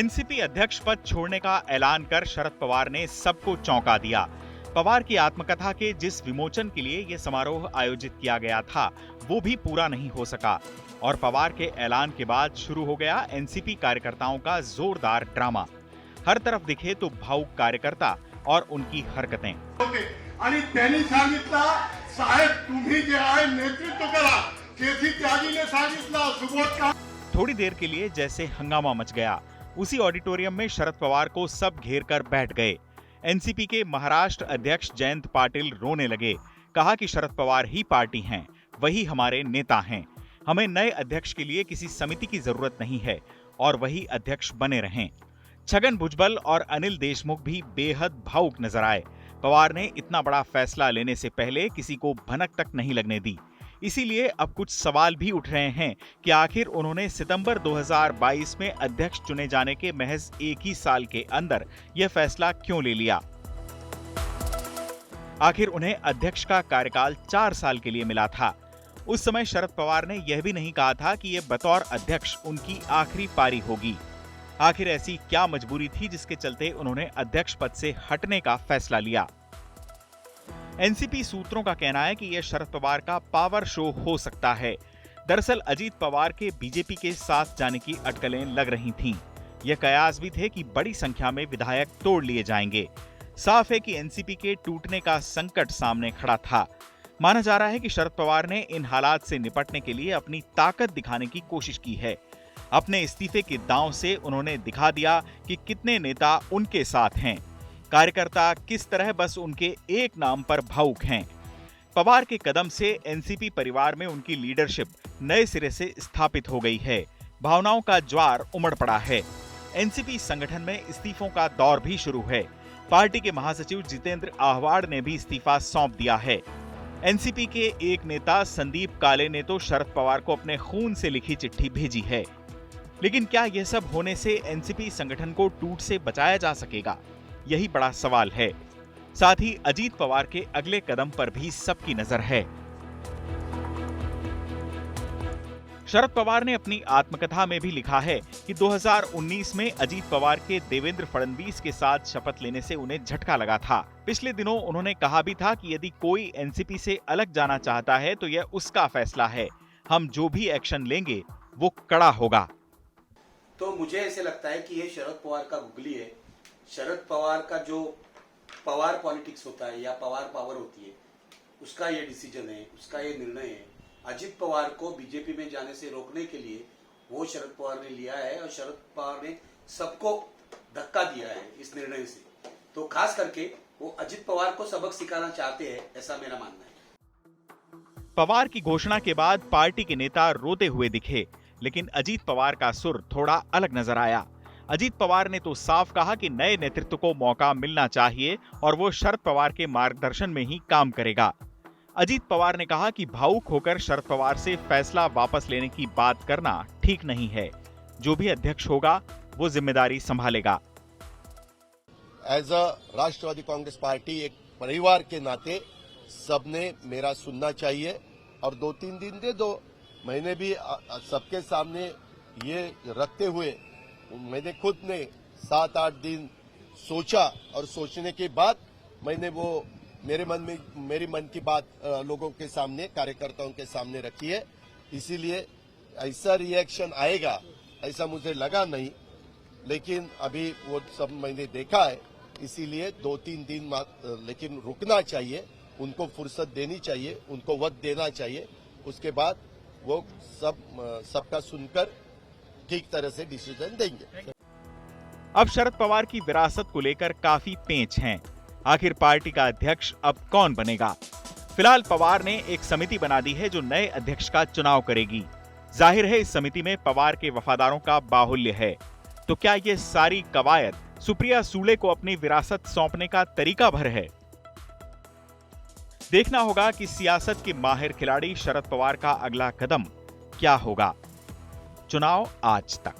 NCP अध्यक्ष पद छोड़ने का ऐलान कर शरद पवार ने सबको चौंका दिया। पवार की आत्मकथा के जिस विमोचन के लिए यह समारोह आयोजित किया गया था, वो भी पूरा नहीं हो सका और पवार के ऐलान के बाद शुरू हो गया एनसीपी कार्यकर्ताओं का जोरदार ड्रामा। हर तरफ दिखे तो भावुक कार्यकर्ता और उनकी हरकतें। आणि त्यांनी सांगितलं, साहेब तुम्ही जे आहे नेतृत्व करा, केसी त्यागीने सांगितलं सुबोध का। थोड़ी देर के लिए जैसे हंगामा मच गया। उसी ऑडिटोरियम में शरद पवार को सब घेर कर बैठ गए। एनसीपी के महाराष्ट्र अध्यक्ष जयंत पाटिल रोने लगे। कहा कि शरद पवार ही पार्टी हैं, वही हमारे नेता हैं। हमें नए अध्यक्ष के लिए किसी समिति की जरूरत नहीं है और वही अध्यक्ष बने रहें। छगन भुजबल और अनिल देशमुख भी बेहद भावुक नजर आए। पवार ने इतना बड़ा फैसला लेने से पहले किसी को भनक तक नहीं लगने दी। इसीलिए अब कुछ सवाल भी उठ रहे हैं कि आखिर उन्होंने सितंबर 2022 में अध्यक्ष चुने जाने के महज एक ही साल के अंदर यह फैसला क्यों ले लिया। आखिर उन्हें अध्यक्ष का कार्यकाल 4 साल के लिए मिला था। उस समय शरद पवार ने यह भी नहीं कहा था कि यह बतौर अध्यक्ष उनकी आखिरी पारी होगी। आखिर ऐसी क्या मजबूरी थी जिसके चलते उन्होंने अध्यक्ष पद से हटने का फैसला लिया। एनसीपी सूत्रों का कहना है कि यह शरद पवार का पावर शो हो सकता है। दरअसल अजीत पवार के बीजेपी के साथ जाने की अटकलें लग रही थीं। यह कयास भी थे कि बड़ी संख्या में विधायक तोड़ लिए जाएंगे। साफ है कि एनसीपी के टूटने का संकट सामने खड़ा था। माना जा रहा है कि शरद पवार ने इन हालात से निपटने के लिए अपनी ताकत दिखाने की कोशिश की है। अपने इस्तीफे के दांव से उन्होंने दिखा दिया कि कितने नेता उनके साथ हैं। कार्यकर्ता किस तरह बस उनके एक नाम पर भावुक हैं। पवार के कदम से एनसीपी परिवार में उनकी लीडरशिप नए सिरे से स्थापित हो गई है। भावनाओं का ज्वार उमड़ पड़ा है। एनसीपी संगठन में इस्तीफों का दौर भी शुरू है। पार्टी के महासचिव जितेंद्र आहवाड़ ने भी इस्तीफा सौंप दिया है। एनसीपी के एक नेता संदीप काले ने तो शरद पवार को अपने खून से लिखी चिट्ठी भेजी है। लेकिन क्या यह सब होने से एनसीपी संगठन को टूट से बचाया जा सकेगा? यही बड़ा सवाल है। साथ ही अजीत पवार के अगले कदम पर भी सबकी नजर है। शरद पवार ने अपनी आत्मकथा में भी लिखा है कि 2019 में अजीत पवार के देवेंद्र फडणवीस के साथ शपथ लेने से उन्हें झटका लगा था। पिछले दिनों उन्होंने कहा भी था कि यदि कोई एनसीपी से अलग जाना चाहता है तो यह उसका फैसला है। हम जो भी एक्शन लेंगे वो कड़ा होगा। तो मुझे ऐसे लगता है कि ये शरद पवार का गुगली है। शरद पवार का जो पवार पॉलिटिक्स होता है या पवार पावर होती है, उसका ये डिसीजन है, उसका ये निर्णय है। अजित पवार को बीजेपी में जाने से रोकने के लिए वो शरद पवार ने लिया है और शरद पवार ने सबको धक्का दिया है इस निर्णय से। तो खास करके वो अजित पवार को सबक सिखाना चाहते हैं, ऐसा मेरा मानना है। पवार की घोषणा के बाद पार्टी के नेता रोते हुए दिखे, लेकिन अजीत पवार का सुर थोड़ा अलग नजर आया। अजीत पवार ने तो साफ कहा कि नए नेतृत्व को मौका मिलना चाहिए और वो शरद पवार के मार्गदर्शन में ही काम करेगा। अजीत पवार ने कहा कि भावुक होकर शरद पवार से फैसला वापस लेने की बात करना ठीक नहीं है। जो भी अध्यक्ष होगा वो जिम्मेदारी संभालेगा। As a Rashtravadi Congress party एक परिवार के नाते सबने मेरा सुनना चाहिए और 2-3 दिन दे दो। मैंने भी सबके सामने ये रखते हुए मैंने खुद ने 7-8 दिन सोचा और सोचने के बाद मैंने वो मेरी मन की बात लोगों के सामने, कार्यकर्ताओं के सामने रखी है। इसीलिए ऐसा रिएक्शन आएगा ऐसा मुझे लगा नहीं, लेकिन अभी वो सब मैंने देखा है। इसीलिए 2-3 दिन लेकिन रुकना चाहिए, उनको फुर्सत देनी चाहिए, उनको वक्त देना चाहिए। उसके बाद वो सबका सुनकर ठीक तरह से डिसीजन देंगे। अब शरद पवार की विरासत को लेकर काफी पेंच हैं। आखिर पार्टी का अध्यक्ष अब कौन बनेगा? फिलहाल पवार ने एक समिति बना दी है जो नए अध्यक्ष का चुनाव करेगी। जाहिर है इस समिति में पवार के वफादारों का बाहुल्य है। तो क्या ये सारी कवायद सुप्रिया सुले को अपनी विरासत सौंपने का तरीका भर है? देखना होगा कि सियासत के माहिर खिलाड़ी शरद पवार का अगला कदम क्या होगा। चुनाव आज तक।